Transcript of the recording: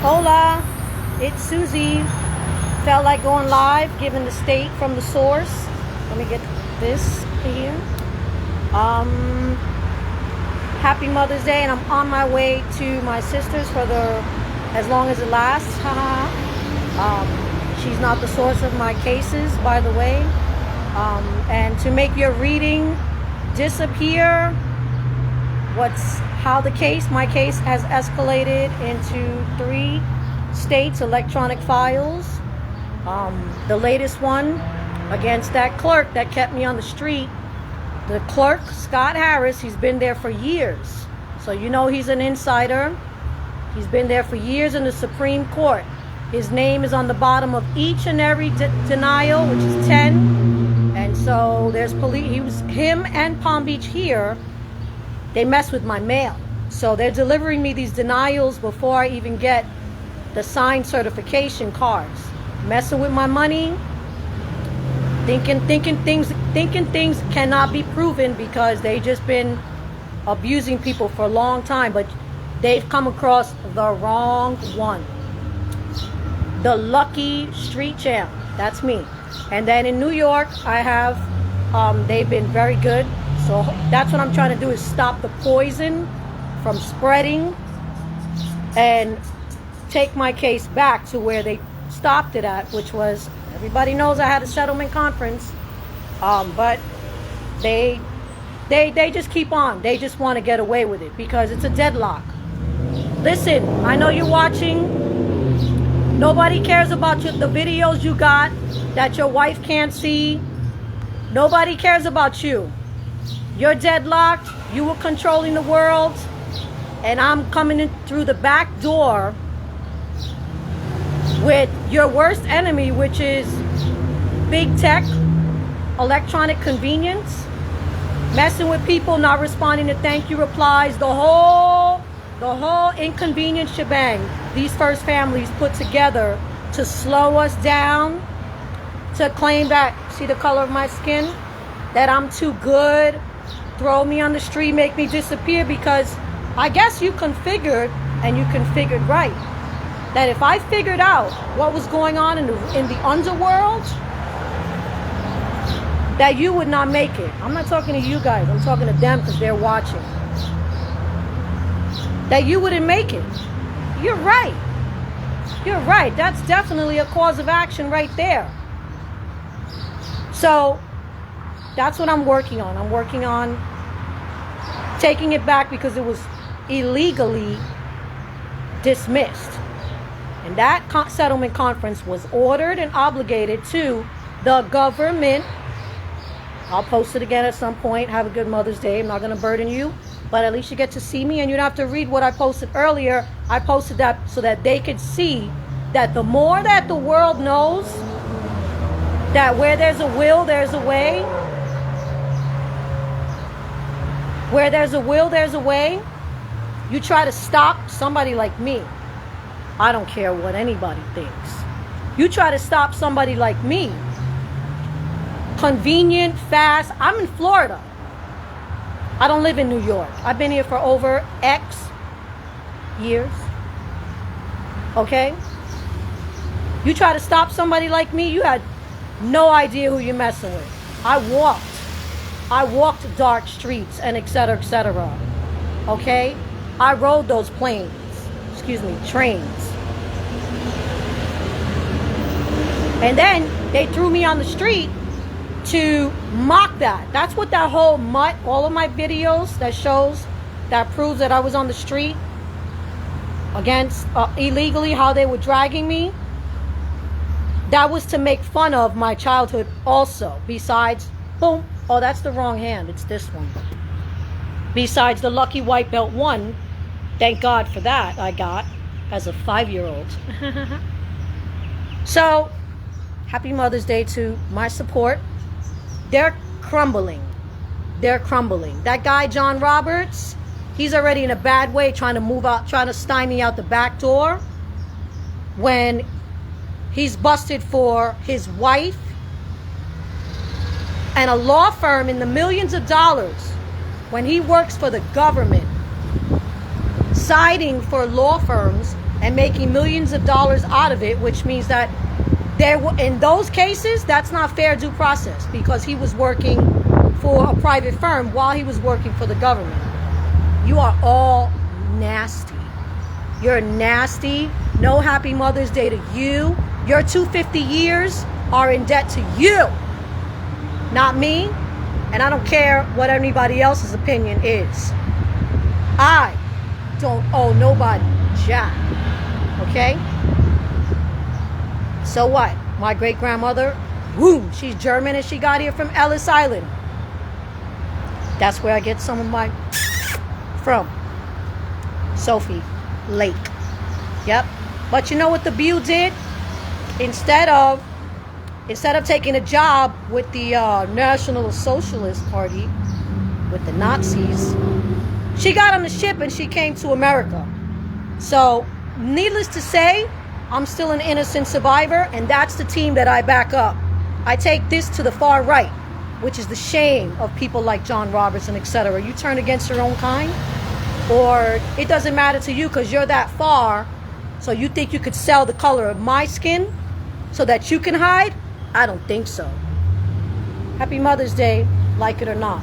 Hola, it's Susie. Felt like going live, giving the state from the source. Let me get this here. Happy Mother's Day, and I'm on my way to my sister's for as long as it lasts. She's not the source of my cases, by the way. And to make your reading disappear, my case has escalated into 3 states electronic files. The latest one against that clerk that kept me on the street. The clerk, Scott Harris, he's been there for years. So you know he's an insider. He's been there for years in the Supreme Court. His name is on the bottom of each and every denial, which is 10. And so there's police. Him and Palm Beach here, they mess with my mail. So they're delivering me these denials before I even get the signed certification cards. Messing with my money, thinking things cannot be proven because they just been abusing people for a long time, but they've come across the wrong one. The lucky street champ, that's me. And then in New York, I have, they've been very good. So that's what I'm trying to do, is stop the poison from spreading and take my case back to where they stopped it at, which was, everybody knows I had a settlement conference, but they just keep on. They just want to get away with it because it's a deadlock. Listen, I know you're watching. Nobody cares about the videos you got that your wife can't see. Nobody cares about you. You're deadlocked. You were controlling the world, and I'm coming in through the back door with your worst enemy, which is big tech, electronic convenience, messing with people, not responding to thank you replies, the whole inconvenience shebang these first families put together to slow us down, to claim that, see the color of my skin, that I'm too good, throw me on the street, make me disappear, because I guess you configured, and you configured right, that if I figured out what was going on in the underworld, that you would not make it. I'm not talking to you guys. I'm talking to them because they're watching. That you wouldn't make it. You're right. You're right. That's definitely a cause of action right there. So that's what I'm working on. I'm working on taking it back because it was illegally dismissed. And that settlement conference was ordered and obligated to the government. I'll post it again at some point. Have a good Mother's Day. I'm not going to burden you, but at least you get to see me, and you don't have to read what I posted earlier. I posted that so that they could see that the more that the world knows that where there's a will, there's a way. Where there's a will, there's a way. You try to stop somebody like me. I don't care what anybody thinks. You try to stop somebody like me. Convenient, fast. I'm in Florida. I don't live in New York. I've been here for over X years. Okay? You try to stop somebody like me, you had no idea who you're messing with. I walked dark streets and et cetera, okay? I rode those trains. And then they threw me on the street to mock that. That's what that whole mutt, all of my videos that proves that I was on the street against illegally, how they were dragging me. That was to make fun of my childhood also. Besides, boom, oh, that's the wrong hand. It's this one. Besides the lucky white belt 1, thank God for that, I got as a 5-year-old. So, happy Mother's Day to my support. They're crumbling. They're crumbling. That guy, John Roberts, he's already in a bad way trying to move out, trying to stymie out the back door when he's busted for his wife and a law firm in the millions of dollars when he works for the government, siding for law firms and making millions of dollars out of it, which means that in those cases, that's not fair due process, because he was working for a private firm while he was working for the government. You are all nasty. You're nasty. No happy Mother's Day to you. Your 250 years are in debt to you, not me. And I don't care what anybody else's opinion is. I don't owe nobody jack. Okay? So what? My great-grandmother, boom, she's German and she got here from Ellis Island. That's where I get some of my from. Sophie Lake. Yep. But you know what the Bew did? Instead of taking a job with the National Socialist Party, with the Nazis, she got on the ship and she came to America. So, needless to say, I'm still an innocent survivor, and that's the team that I back up. I take this to the far right, which is the shame of people like John Robertson, etc. You turn against your own kind, or it doesn't matter to you because you're that far, so you think you could sell the color of my skin so that you can hide? I don't think so. Happy Mother's Day, like it or not.